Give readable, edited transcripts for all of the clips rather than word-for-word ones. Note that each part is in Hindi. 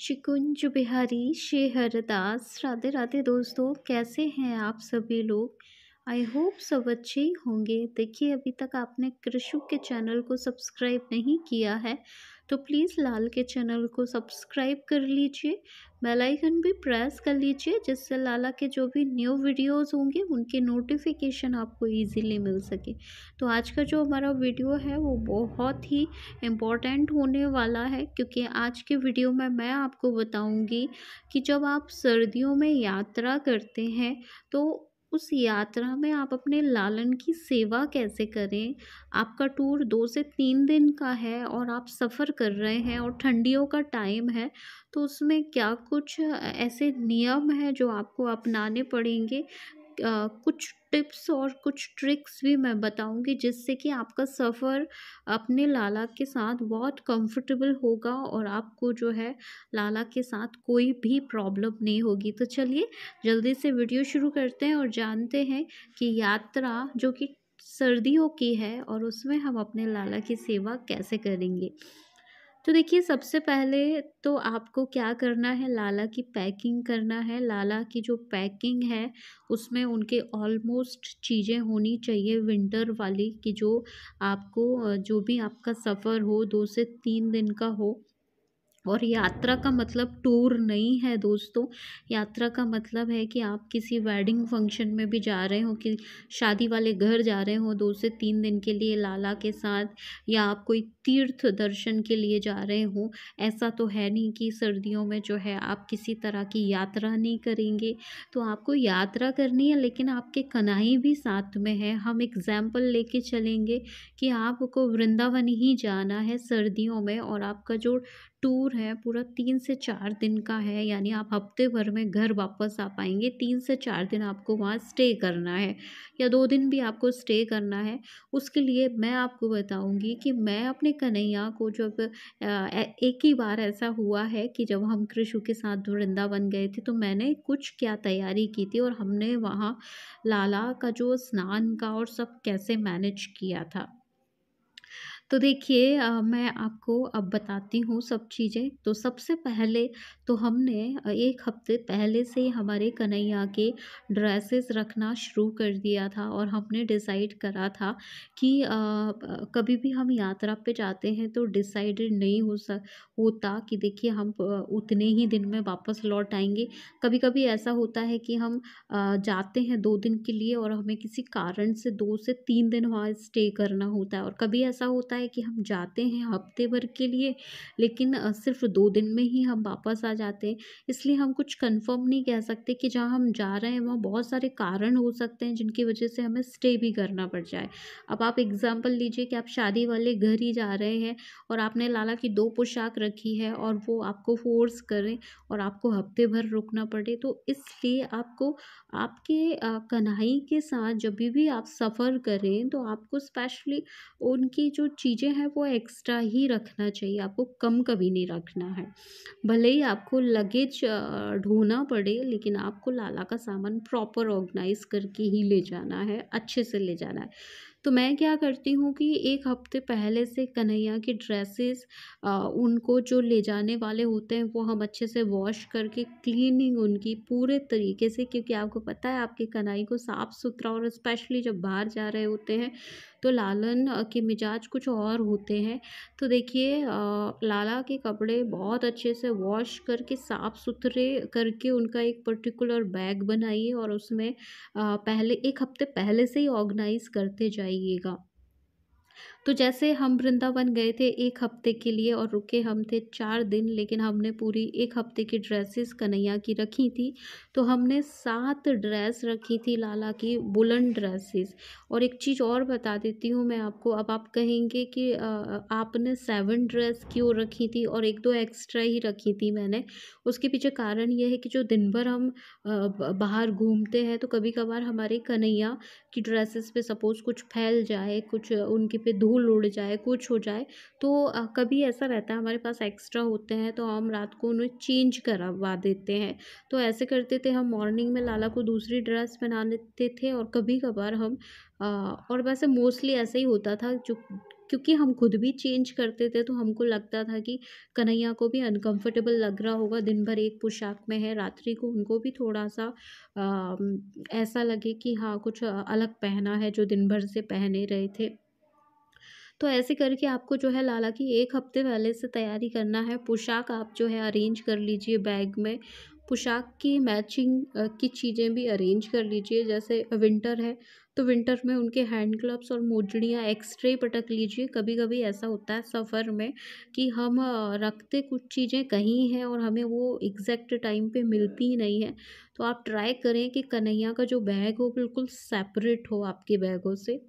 शिकुंज बिहारी शेहरदास। राधे राधे दोस्तों, कैसे हैं आप सभी लोग। आई होप सब अच्छे ही होंगे। देखिए, अभी तक आपने कृषु के चैनल को सब्सक्राइब नहीं किया है तो प्लीज़ लाल के चैनल को सब्सक्राइब कर लीजिए, बेल आइकन भी प्रेस कर लीजिए, जिससे लाला के जो भी न्यू वीडियोस होंगे उनके नोटिफिकेशन आपको इजीली मिल सके। तो आज का जो हमारा वीडियो है वो बहुत ही इम्पोर्टेंट होने वाला है, क्योंकि आज के वीडियो में मैं आपको बताऊंगी कि जब आप सर्दियों में यात्रा करते हैं तो उस यात्रा में आप अपने लालन की सेवा कैसे करें। आपका टूर 2 से 3 दिन का है और आप सफ़र कर रहे हैं और ठंडियों का टाइम है, तो उसमें क्या कुछ ऐसे नियम हैं जो आपको अपनाने पड़ेंगे। कुछ टिप्स और कुछ ट्रिक्स भी मैं बताऊंगी, जिससे कि आपका सफ़र अपने लाला के साथ बहुत कंफर्टेबल होगा और आपको जो है लाला के साथ कोई भी प्रॉब्लम नहीं होगी। तो चलिए जल्दी से वीडियो शुरू करते हैं और जानते हैं कि यात्रा जो कि सर्दियों की है और उसमें हम अपने लाला की सेवा कैसे करेंगे। तो देखिए, सबसे पहले तो आपको क्या करना है, लाला की पैकिंग करना है। लाला की जो पैकिंग है उसमें उनके ऑलमोस्ट चीज़ें होनी चाहिए विंटर वाली, कि जो आपको जो भी आपका सफ़र हो 2 से 3 दिन का हो। और यात्रा का मतलब टूर नहीं है दोस्तों। यात्रा का मतलब है कि आप किसी वेडिंग फंक्शन में भी जा रहे हो, कि शादी वाले घर जा रहे हो 2 से 3 दिन के लिए लाला के साथ, या आप कोई तीर्थ दर्शन के लिए जा रहे हो। ऐसा तो है नहीं कि सर्दियों में जो है आप किसी तरह की यात्रा नहीं करेंगे। तो आपको यात्रा करनी है, लेकिन आपके कन्हई भी साथ में है। हम एग्जाम्पल लेके चलेंगे कि आपको वृंदावन ही जाना है सर्दियों में, और आपका जो टूर है पूरा 3 से 4 दिन का है, यानी आप हफ्ते भर में घर वापस आ पाएंगे। 3 से 4 दिन आपको वहाँ स्टे करना है, या 2 दिन भी आपको स्टे करना है। उसके लिए मैं आपको बताऊंगी कि मैं अपने कन्हैया को जब एक ही बार ऐसा हुआ है कि जब हम कृषु के साथ वृंदावन गए थे, तो मैंने कुछ क्या तैयारी की थी और हमने वहाँ लाला का जो स्नान का और सब कैसे मैनेज किया था। तो देखिए, मैं आपको अब बताती हूँ सब चीज़ें। तो सबसे पहले तो हमने 1 हफ्ते पहले से ही हमारे कन्हैया के ड्रेसेस रखना शुरू कर दिया था, और हमने डिसाइड करा था कि कभी भी हम यात्रा पे जाते हैं तो डिसाइडेड नहीं होता कि देखिए हम उतने ही दिन में वापस लौट आएंगे। कभी कभी ऐसा होता है कि हम जाते हैं 2 दिन के लिए और हमें किसी कारण से 2 से 3 दिन वहाँ स्टे करना होता है, और कभी ऐसा होता है कि हम जाते हैं हफ्ते भर के लिए, लेकिन सिर्फ 2 दिन में ही हम वापस आ जाते हैं। इसलिए हम कुछ कंफर्म नहीं कह सकते कि जहाँ हम जा रहे हैं वहाँ बहुत सारे कारण हो सकते हैं जिनकी वजह से हमें स्टे भी करना पड़ जाए। अब आप एग्जाम्पल लीजिए कि आप शादी वाले घर ही जा रहे हैं और आपने लाला की 2 पोशाक रखी है और वो आपको फोर्स करें और आपको हफ्ते भर रुकना पड़े, तो इसलिए आपको आपके कन्हई के साथ जब भी आप सफ़र करें तो आपको स्पेशली उनकी जो चीज़ें हैं वो एक्स्ट्रा ही रखना चाहिए, आपको कम कभी नहीं रखना है। भले ही आपको लगेज ढोना पड़े, लेकिन आपको लाला का सामान प्रॉपर ऑर्गेनाइज करके ही ले जाना है, अच्छे से ले जाना है। तो मैं क्या करती हूँ कि 1 हफ्ते पहले से कन्हैया की ड्रेसेस उनको जो ले जाने वाले होते हैं वो हम अच्छे से वॉश करके क्लीनिंग उनकी पूरे तरीके से, क्योंकि आपको पता है आपके कन्हई को साफ़ सुथरा, और स्पेशली जब बाहर जा रहे होते हैं तो लालन के मिजाज कुछ और होते हैं। तो देखिए, लाला के कपड़े बहुत अच्छे से वॉश करके साफ़ सुथरे करके उनका एक पर्टिकुलर बैग बनाइए, और उसमें पहले 1 हफ्ते पहले से ही ऑर्गेनाइज़ करते जाइएगा। तो जैसे हम वृंदावन गए थे 1 हफ्ते के लिए और रुके हम थे 4 दिन, लेकिन हमने पूरी 1 हफ्ते की ड्रेसेस कन्हैया की रखी थी। तो हमने 7 ड्रेस रखी थी लाला की, वुलन ड्रेसेस। और एक चीज़ और बता देती हूँ मैं आपको, अब आप कहेंगे कि आपने 7 ड्रेस क्यों रखी थी और 1-2 एक्स्ट्रा ही रखी थी मैंने। उसके पीछे कारण ये है कि जो दिन भर हम बाहर घूमते हैं तो कभी-कभार हमारे कन्हैया कि ड्रेसेस पे सपोज़ कुछ फैल जाए, कुछ उनके पे धूल उड़ जाए, कुछ हो जाए, तो कभी ऐसा रहता है हमारे पास एक्स्ट्रा होते हैं तो हम रात को उन्हें चेंज करवा देते हैं। तो ऐसे करते थे हम, मॉर्निंग में लाला को दूसरी ड्रेस पहना देते थे, और कभी-कभार हम और वैसे मोस्टली ऐसा ही होता था, जो क्योंकि हम खुद भी चेंज करते थे, तो हमको लगता था कि कन्हैया को भी अनकंफर्टेबल लग रहा होगा, दिन भर एक पोशाक में है, रात्रि को उनको भी थोड़ा-सा ऐसा लगे कि हाँ, कुछ अलग पहना है जो दिन भर से पहने रहे थे। तो ऐसे करके आपको जो है लाला की 1 हफ़्ते पहले से तैयारी करना है। पोशाक आप जो है अरेंज कर लीजिए बैग में। पोशाक की मैचिंग की चीज़ें भी अरेंज कर लीजिए। जैसे विंटर है, तो विंटर में उनके हैंड ग्लव्स और मोजड़ियाँ एक्स्ट्रा ही पटक लीजिए। कभी-कभी ऐसा होता है सफ़र में कि हम रखते कुछ चीज़ें कहीं हैं और हमें वो एग्ज़ैक्ट टाइम पे मिलती ही नहीं है। तो आप ट्राई करें कि कन्हैया का जो बैग हो बिल्कुल सेपरेट हो आपके बैगों से।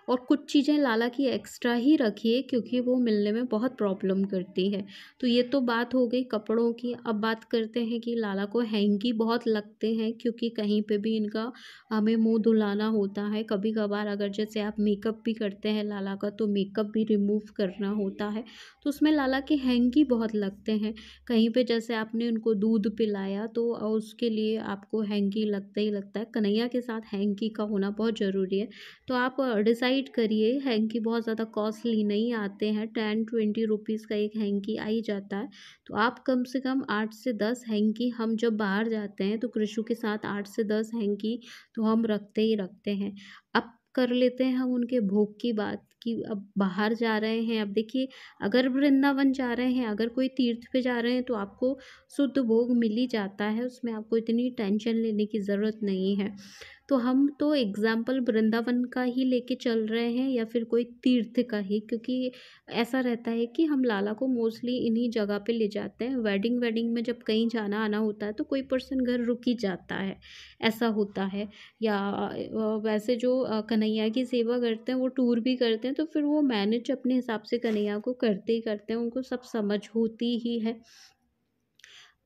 और कुछ चीज़ें लाला की एक्स्ट्रा ही रखिए क्योंकि वो मिलने में बहुत प्रॉब्लम करती है। तो ये तो बात हो गई कपड़ों की। अब बात करते हैं कि लाला को हैंकी बहुत लगते हैं क्योंकि कहीं पे भी इनका हमें मुँह धुलाना होता है। कभी-कभार अगर जैसे आप मेकअप भी करते हैं लाला का, तो मेकअप भी रिमूव करना होता है, तो उसमें लाला के हैंकी बहुत लगते हैं। कहीं पे जैसे आपने उनको दूध पिलाया तो उसके लिए आपको हैंकी लगता ही लगता है। कन्हैया के साथ हैंकी का होना बहुत ज़रूरी है। तो आप डिसाइड करिए। हैंकी बहुत ज़्यादा कॉस्टली नहीं आते हैं, 10-20 रुपीज़ का एक हैंकी आ ही जाता है। तो आप कम से कम 8 से 10 हैंकी, हम जब बाहर जाते हैं तो कृषु के साथ 8 से 10 हैंकी तो हम रखते ही रखते हैं। अब कर लेते हैं हम उनके भोग की बात कि अब बाहर जा रहे हैं। अब देखिए, अगर वृंदावन जा रहे हैं, अगर कोई तीर्थ पे जा रहे हैं तो आपको शुद्ध भोग मिल ही जाता है, उसमें आपको इतनी टेंशन लेने की ज़रूरत नहीं है। तो हम तो एग्ज़ाम्पल वृंदावन का ही लेके चल रहे हैं या फिर कोई तीर्थ का ही, क्योंकि ऐसा रहता है कि हम लाला को मोस्टली इन्हीं जगह पे ले जाते हैं। वेडिंग वेडिंग में जब कहीं जाना आना होता है तो कोई पर्सन घर रुक ही जाता है, ऐसा होता है। या वैसे जो कन्हैया की सेवा करते हैं वो टूर भी करते हैं, तो फिर वो मैनेज अपने हिसाब से कन्हैया को करते ही करते हैं, उनको सब समझ होती ही है।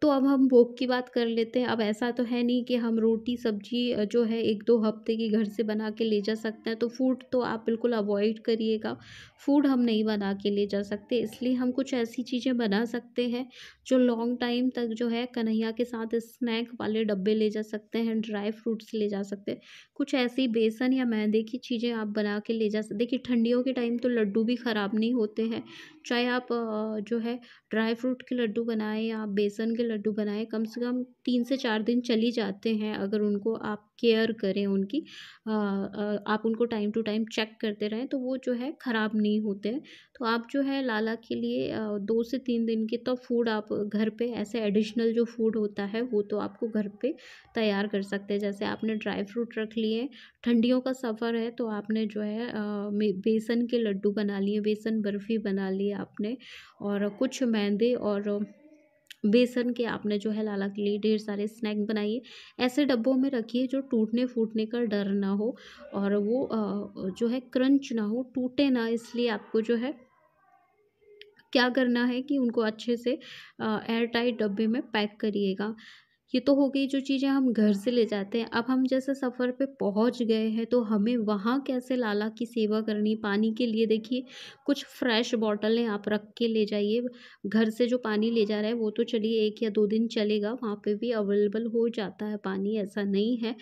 तो अब हम भोग की बात कर लेते हैं। अब ऐसा तो है नहीं कि हम रोटी सब्ज़ी जो है 1-2 हफ़्ते की घर से बना के ले जा सकते हैं, तो फूड तो आप बिल्कुल अवॉइड करिएगा। फूड हम नहीं बना के ले जा सकते, इसलिए हम कुछ ऐसी चीज़ें बना सकते हैं, जो लॉन्ग टाइम तक जो है कन्हैया के साथ स्नैक वाले डब्बे ले जा सकते हैं, ड्राई फ्रूट्स ले जा सकते हैं। कुछ ऐसी बेसन या मैदे की चीज़ें आप बना के ले जा देखिए, ठंडियों के टाइम तो लड्डू भी ख़राब नहीं होते हैं, चाहे आप जो है ड्राई फ्रूट के लड्डू बनाएँ या आप बेसन के लड्डू बनाएँ, कम से कम 3 से 4 दिन चल ही जाते हैं अगर उनको आप केयर करें उनकी। आप उनको टाइम टू टाइम चेक करते रहें तो वो जो है ख़राब नहीं होते हैं। तो आप जो है लाला के लिए 2 से 3 दिन के तो फूड आप घर पे ऐसे एडिशनल जो फूड होता है वो तो आपको घर पे तैयार कर सकते हैं। जैसे आपने ड्राई फ्रूट रख लिए, ठंडियों का सफ़र है तो आपने जो है बेसन के लड्डू बना लिए, बेसन बर्फ़ी बना ली आपने, और कुछ मैदे और बेसन के आपने जो है लाला के लिए ढेर सारे स्नैक बनाइए। ऐसे डब्बों में रखिए जो टूटने-फूटने का डर ना हो और वो जो है क्रंच ना हो, टूटे ना, इसलिए आपको जो है क्या करना है कि उनको अच्छे से एयर टाइट डब्बे में पैक करिएगा। ये तो हो गई जो चीज़ें हम घर से ले जाते हैं। अब हम जैसे सफ़र पे पहुँच गए हैं तो हमें वहाँ कैसे लाला की सेवा करनी, पानी के लिए देखिए कुछ फ्रेश बॉटलें आप रख के ले जाइए। घर से जो पानी ले जा रहा है वो तो चलिए 1 या 2 दिन चलेगा, वहाँ पे भी अवेलेबल हो जाता है पानी, ऐसा नहीं है।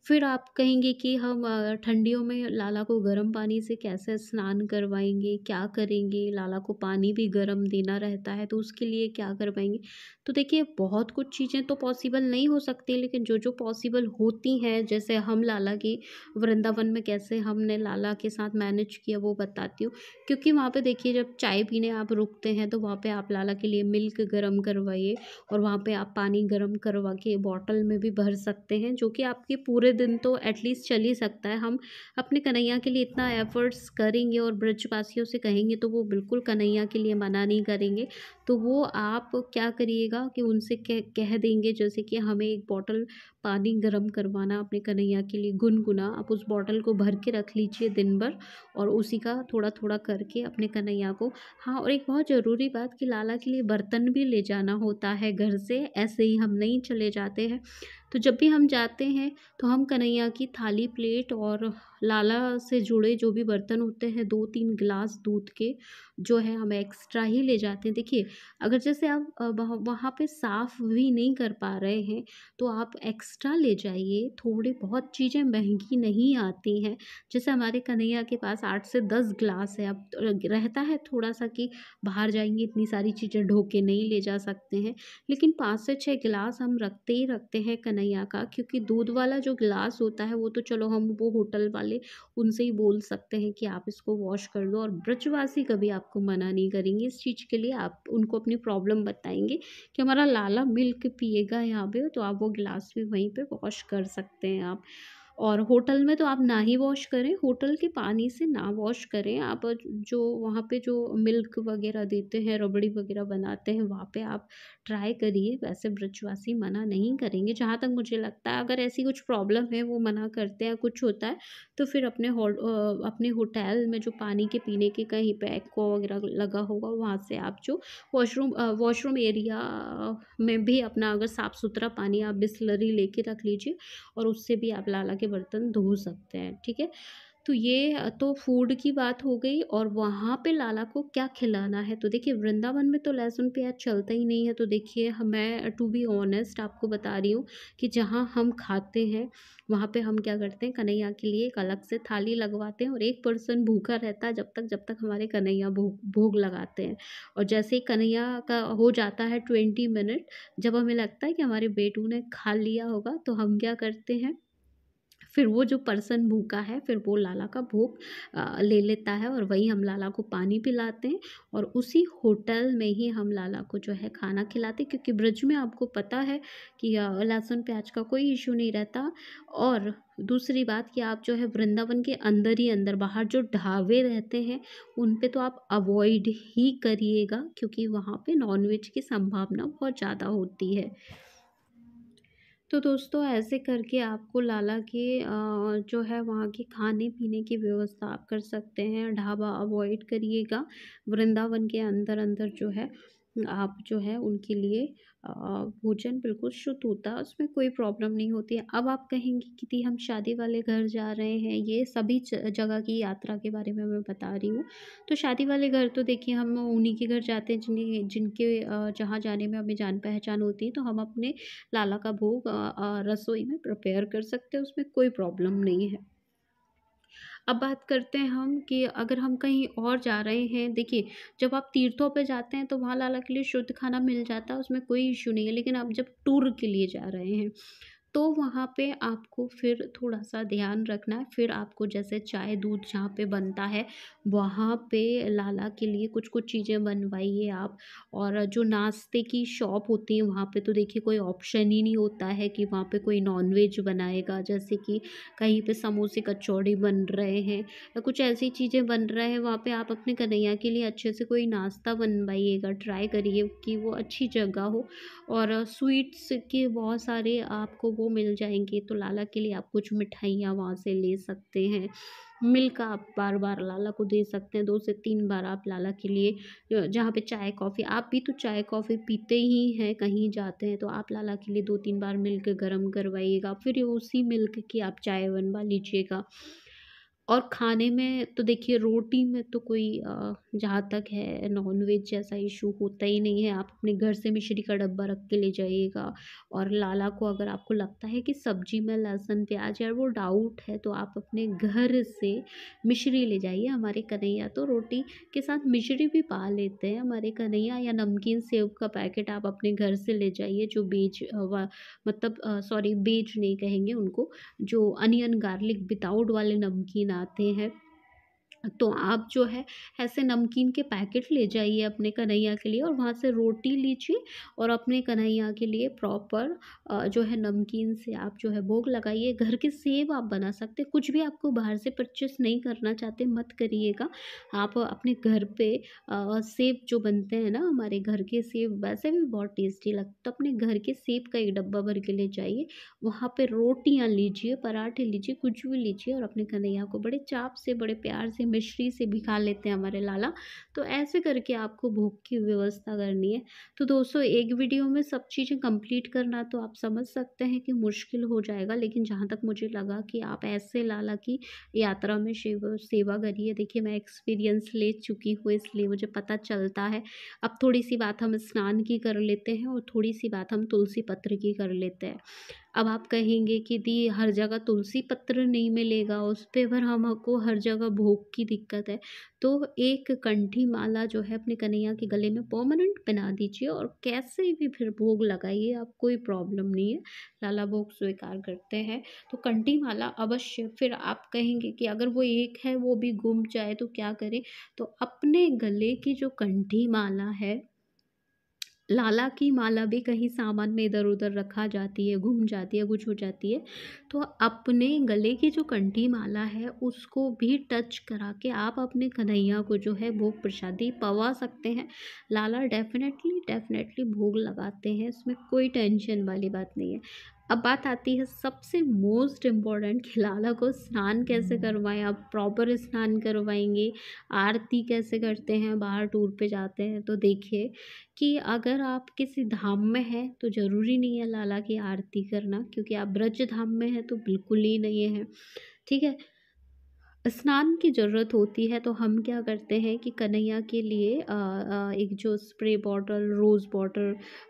फिर आप कहेंगे कि हम ठंडियों में लाला को गर्म पानी से कैसे स्नान करवाएँगे, क्या करेंगे? लाला को पानी भी गर्म देना रहता है, तो उसके लिए क्या करवाएँगे? तो देखिए, बहुत कुछ चीज़ें तो पॉसिबल नहीं हो सकती, लेकिन जो-जो पॉसिबल होती हैं, जैसे हम लाला की वृंदावन में कैसे हमने लाला के साथ मैनेज किया, वो बताती हूँ। क्योंकि वहाँ पे देखिए, जब चाय पीने आप रुकते हैं, तो वहाँ पे आप लाला के लिए मिल्क गरम करवाइए और वहाँ पे आप पानी गरम करवा के बॉटल में भी भर सकते हैं, जो कि आपके पूरे दिन तो एटलीस्ट चल ही सकता है। हम अपने कन्हैया के लिए इतना एफ़र्ट्स करेंगे और ब्रजवासियों से कहेंगे तो वो बिल्कुल कन्हैया के लिए मना नहीं करेंगे। तो वो आप क्या करिएगा कि उनसे कह देंगे जैसे कि हमें 1 बॉटल पानी गरम करवाना अपने कन्हैया के लिए गुनगुना। आप उस बॉटल को भर के रख लीजिए दिन भर और उसी का थोड़ा-थोड़ा करके अपने कन्हैया को। हाँ, और एक बहुत ज़रूरी बात कि लाला के लिए बर्तन भी ले जाना होता है घर से, ऐसे ही हम नहीं चले जाते हैं। तो जब भी हम जाते हैं तो हम कन्हैया की थाली, प्लेट और लाला से जुड़े जो भी बर्तन होते हैं, 2-3 गिलास दूध के जो है हम एक्स्ट्रा ही ले जाते हैं। देखिए, अगर जैसे आप वहाँ पे साफ़ भी नहीं कर पा रहे हैं तो आप एक्स्ट्रा ले जाइए। थोड़ी बहुत चीज़ें महँगी नहीं आती हैं। जैसे हमारे कन्हैया के पास 8 से 10 ग्लास है। अब रहता है थोड़ा-सा कि बाहर जाएँगे इतनी सारी चीज़ें ढो के नहीं ले जा सकते हैं। लेकिन 5 से 6 गिलास हम रखते ही रखते हैं कन्हैया का, क्योंकि दूध वाला जो गिलास होता है वो तो चलो हम वो होटल वाले उनसे ही बोल सकते हैं कि आप इसको वॉश कर दो, और ब्रजवासी कभी आपको मना नहीं करेंगे इस चीज़ के लिए। आप उनको अपनी प्रॉब्लम बताएँगे कि हमारा लाला मिल्क पिएगा यहाँ पे, तो आप वो गिलास भी वहीं पे वॉश कर सकते हैं आप। और होटल में तो आप ना ही वॉश करें, होटल के पानी से ना वॉश करें। आप जो वहाँ पे जो मिल्क वग़ैरह देते हैं, रबड़ी वग़ैरह बनाते हैं, वहाँ पे आप ट्राई करिए। वैसे ब्रजवासी मना नहीं करेंगे, जहाँ तक मुझे लगता है। अगर ऐसी कुछ प्रॉब्लम है, वो मना करते हैं, कुछ होता है, तो फिर अपने होटल में जो पानी के पीने के कहीं पे एक्वा वग़ैरह लगा होगा, वहाँ से आप जो वॉशरूम एरिया में भी अपना अगर साफ़-सुथरा पानी आप बिसलरी लेके रख लीजिए, और उससे भी आप लाला के बर्तन धो सकते हैं, ठीक है? तो ये तो फूड की बात हो गई। और वहाँ पे लाला को क्या खिलाना है, तो देखिए वृंदावन में तो लहसुन प्याज़ चलता ही नहीं है। तो देखिए मैं टू बी ऑनेस्ट आपको बता रही हूँ कि जहाँ हम खाते हैं, वहाँ पे हम क्या करते हैं, कन्हैया के लिए एक अलग से थाली लगवाते हैं, और एक पर्सन भूखा रहता है जब तक हमारे कन्हैया भोग भोग लगाते हैं। और जैसे ही कन्हैया का हो जाता है 20 मिनट, जब हमें लगता है कि हमारे बेटू ने खा लिया होगा, तो हम क्या करते हैं, फिर वो जो पर्सन भूखा है, फिर वो लाला का भोग ले लेता है, और वहीं हम लाला को पानी पिलाते हैं, और उसी होटल में ही हम लाला को जो है खाना खिलाते हैं, क्योंकि ब्रज में आपको पता है कि लहसुन प्याज का कोई इशू नहीं रहता। और दूसरी बात कि आप जो है वृंदावन के अंदर ही अंदर, बाहर जो ढाबे रहते हैं उन पे तो आप अवॉइड ही करिएगा, क्योंकि वहाँ पे नॉनवेज की संभावना बहुत ज़्यादा होती है। तो दोस्तों, ऐसे करके आपको लाला के जो है वहाँ के खाने-पीने की व्यवस्था आप कर सकते हैं। ढाबा अवॉइड करिएगा। वृंदावन के अंदर-अंदर जो है आप जो है उनके लिए भोजन बिल्कुल शुद्ध होता है, उसमें कोई प्रॉब्लम नहीं होती है। अब आप कहेंगे कि दी हम शादी वाले घर जा रहे हैं, ये सभी जगह की यात्रा के बारे में मैं बता रही हूँ। तो शादी वाले घर तो देखिए हम उन्हीं के घर जाते हैं जिनके जहाँ जाने में हमें जान-पहचान होती है, तो हम अपने लाला का भोग रसोई में प्रिपेयर कर सकते हैं, उसमें कोई प्रॉब्लम नहीं है। अब बात करते हैं हम कि अगर हम कहीं और जा रहे हैं, देखिए जब आप तीर्थों पे जाते हैं तो वहाँ लाला के लिए शुद्ध खाना मिल जाता है, उसमें कोई इश्यू नहीं है। लेकिन आप जब टूर के लिए जा रहे हैं, तो वहाँ पे आपको फिर थोड़ा-सा ध्यान रखना है। फिर आपको जैसे चाय, दूध जहाँ पे बनता है, वहाँ पे लाला के लिए कुछ-कुछ चीज़ें बनवाइए आप। और जो नाश्ते की शॉप होती है, वहाँ पे तो देखिए कोई ऑप्शन ही नहीं होता है कि वहाँ पे कोई नॉन-वेज बनाएगा। जैसे कि कहीं पे समोसे कचौड़ी बन रहे हैं, या कुछ ऐसी चीज़ें बन रहे हैं, वहाँ पे आप अपने कन्हैया के लिए अच्छे से कोई नाश्ता बनवाइएगा। ट्राई करिए कि वो अच्छी जगह हो। और स्वीट्स के बहुत सारे आपको वो मिल जाएँगे, तो लाला के लिए आप कुछ मिठाइयाँ वहाँ से ले सकते हैं। मिल्क आप बार-बार लाला को दे सकते हैं, 2 से 3 बार आप लाला के लिए जहाँ पे चाय, कॉफ़ी, आप भी तो चाय, कॉफ़ी पीते ही हैं, कहीं जाते हैं, तो आप लाला के लिए 2-3 बार मिल्क गरम करवाइएगा, फिर उसी मिल्क की आप चाय बनवा लीजिएगा। और खाने में तो देखिए रोटी में तो कोई जहाँ तक है नॉन-वेज जैसा इश्यू होता ही नहीं है। आप अपने घर से मिश्री का डब्बा रख के ले जाइएगा। और लाला को अगर आपको लगता है कि सब्ज़ी में लहसुन, प्याज़ या वो डाउट है, तो आप अपने घर से मिश्री ले जाइए। हमारे कन्हैया तो रोटी के साथ मिश्री भी पा लेते हैं, हमारे कन्हैया। या नमकीन सेव का पैकेट आप अपने घर से ले जाइए, जो मतलब सॉरी, बेज नहीं कहेंगे उनको, जो अनियन गार्लिक विदाउट वाले नमकीन आते हैं। तो आप जो है ऐसे नमकीन के पैकेट ले जाइए अपने कन्हैया के लिए, और वहाँ से रोटी लीजिए, और अपने कन्हैया के लिए प्रॉपर जो है नमकीन से आप जो है भोग लगाइए। घर के सेव आप बना सकते हैं, कुछ भी आपको बाहर से परचेस नहीं करना चाहते मत करिएगा। आप अपने घर पे सेव जो बनते हैं ना, हमारे घर के सेव वैसे भी बहुत टेस्टी लगते, तो अपने घर के सेव का एक डब्बा भर के ले जाइए। वहाँ पे रोटियाँ लीजिए, पराठे लीजिए, कुछ भी लीजिए, और अपने कन्हैया को बड़े चाव से, बड़े प्यार से, मिश्री से भी खा लेते हैं हमारे लाला। तो ऐसे करके आपको भोग की व्यवस्था करनी है। तो दोस्तों एक वीडियो में सब चीज़ें कंप्लीट करना तो आप समझ सकते हैं कि मुश्किल हो जाएगा, लेकिन जहाँ तक मुझे लगा कि आप ऐसे लाला की यात्रा में सेवा करिए। देखिए मैं एक्सपीरियंस ले चुकी हूँ, इसलिए मुझे पता चलता है। अब थोड़ी सी बात हम स्नान की कर लेते हैं और थोड़ी सी बात हम तुलसी पत्र की कर लेते हैं। अब आप कहेंगे कि दी हर जगह तुलसी पत्र नहीं मिलेगा, उस पे पर हमको हर जगह भोग की दिक्कत है, तो एक कंठी माला जो है अपने कन्हैया के गले में परमानेंट पहना दीजिए और कैसे भी फिर भोग लगाइए, आप कोई प्रॉब्लम नहीं है, लाला भोग स्वीकार करते हैं। तो कंठी माला अवश्य। फिर आप कहेंगे कि अगर वो एक है वो भी गुम जाए तो क्या करें? तो अपने गले की जो कंठी माला है, लाला की माला भी कहीं सामान में इधर-उधर रखा जाती है, गुम जाती है, कुछ हो जाती है, तो अपने गले की जो कंठी माला है उसको भी टच करा के आप अपने कन्हैया को जो है भोग प्रसादी पवा सकते हैं। लाला डेफ़िनेटली भोग लगाते हैं, इसमें कोई टेंशन वाली बात नहीं है। अब बात आती है सबसे मोस्ट इम्पोर्टेंट कि लाला को स्नान कैसे करवाएँ? आप प्रॉपर स्नान करवाएँगे, आरती कैसे करते हैं? बाहर टूर पे जाते हैं तो देखिए कि अगर आप किसी धाम में हैं तो ज़रूरी नहीं है लाला की आरती करना, क्योंकि आप ब्रज धाम में हैं तो बिल्कुल ही नहीं है, ठीक है? स्नान की ज़रूरत होती है तो हम क्या करते हैं कि कन्हैया के लिए एक जो स्प्रे बॉटल,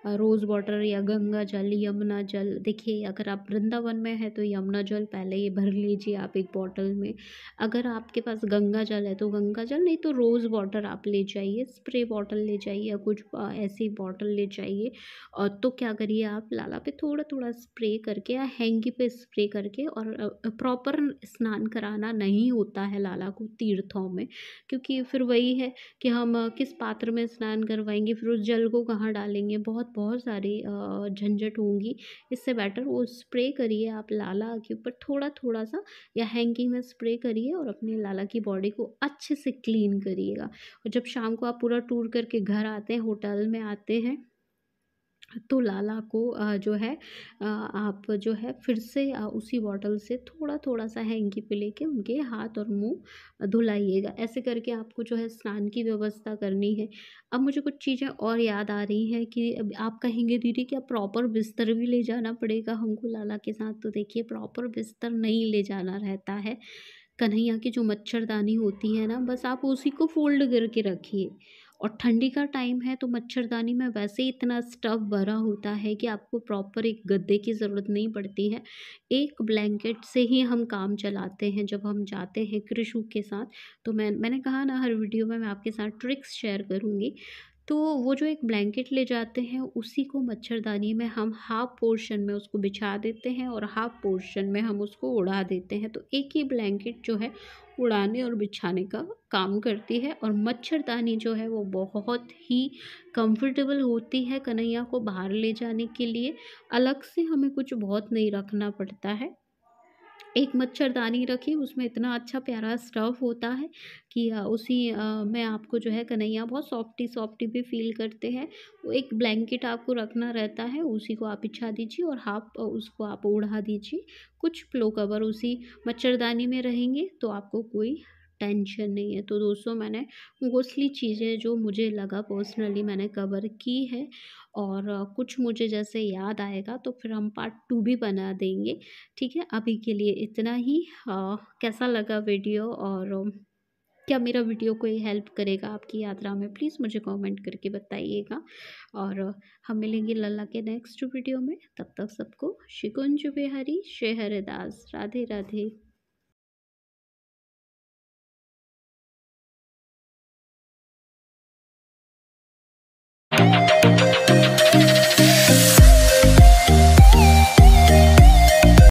रोज़ वाटर या गंगा जल, यमुना जल, देखिए अगर आप वृंदावन में हैं तो यमुना जल पहले ही भर लीजिए आप एक बॉटल में। अगर आपके पास गंगा जल है तो गंगा जल, नहीं तो रोज़ वाटर आप ले जाइए, स्प्रे बॉटल ले जाइए या कुछ ऐसी बॉटल ले जाइए। और तो क्या करिए आप लाला पे थोड़ा-थोड़ा स्प्रे करके या हैंकी पे स्प्रे करके, और प्रॉपर स्नान कराना नहीं होता है लाला को तीर्थों में, क्योंकि फिर वही है कि हम किस पात्र में स्नान करवाएँगे, फिर उस जल को कहाँ डालेंगे, बहुत सारी झंझट होंगी। इससे बेटर वो स्प्रे करिए आप लाला के ऊपर थोड़ा-थोड़ा सा, या हैंकी में स्प्रे करिए और अपने लाला की बॉडी को अच्छे से क्लीन करिएगा। और जब शाम को आप पूरा टूर करके घर आते हैं, होटल में आते हैं, तो लाला को जो है आप जो है फिर से उसी बॉटल से थोड़ा-थोड़ा सा हैंकी पे लेके उनके हाथ और मुँह धुलाइएगा। ऐसे करके आपको जो है स्नान की व्यवस्था करनी है। अब मुझे कुछ चीज़ें और याद आ रही हैं कि अब आप कहेंगे दीदी क्या प्रॉपर बिस्तर भी ले जाना पड़ेगा हमको लाला के साथ? तो देखिए प्रॉपर बिस्तर नहीं ले जाना रहता है। कन्हैया की जो मच्छरदानी होती है ना, बस आप उसी को फ़ोल्ड करके रखिए। और ठंडी का टाइम है तो मच्छरदानी में वैसे ही इतना स्टफ़ भरा होता है कि आपको प्रॉपर एक गद्दे की ज़रूरत नहीं पड़ती है। एक ब्लैंकेट से ही हम काम चलाते हैं जब हम जाते हैं कृषु के साथ। तो मैंने कहा ना हर वीडियो में मैं आपके साथ ट्रिक्स शेयर करूँगी। तो वो जो एक ब्लैंकेट ले जाते हैं उसी को मच्छरदानी में हम हाफ़ पोर्शन में उसको बिछा देते हैं और हाफ़ पोर्शन में हम उसको उड़ा देते हैं। तो एक ही ब्लैंकेट जो है उड़ाने और बिछाने का काम करती है, और मच्छरदानी जो है वो बहुत ही कंफर्टेबल होती है कन्हैया को बाहर ले जाने के लिए। अलग से हमें कुछ बहुत नहीं रखना पड़ता है। एक मच्छरदानी रखी, उसमें इतना अच्छा प्यारा स्टफ़ होता है कि उसी में आपको जो है कन्हैया बहुत सॉफ्टी-सॉफ्टी भी फ़ील करते हैं। वो एक ब्लैंकेट आपको रखना रहता है, उसी को आप बिछा दीजिए और हाफ़ उसको आप ओढ़ा दीजिए। कुछ पिलो कवर उसी मच्छरदानी में रहेंगे तो आपको कोई टेंशन नहीं है। तो दोस्तों मैंने मोस्टली चीज़ें जो मुझे लगा पर्सनली मैंने कवर की है, और कुछ मुझे जैसे याद आएगा तो फिर हम पार्ट 2 भी बना देंगे। ठीक है, अभी के लिए इतना ही। कैसा लगा वीडियो, और क्या मेरा वीडियो कोई हेल्प करेगा आपकी यात्रा में, प्लीज़ मुझे कमेंट करके बताइएगा। और हम मिलेंगे लल्ला के नेक्स्ट वीडियो में, तब तक सबको शिकुंज बिहारी शहरदास, राधे राधे।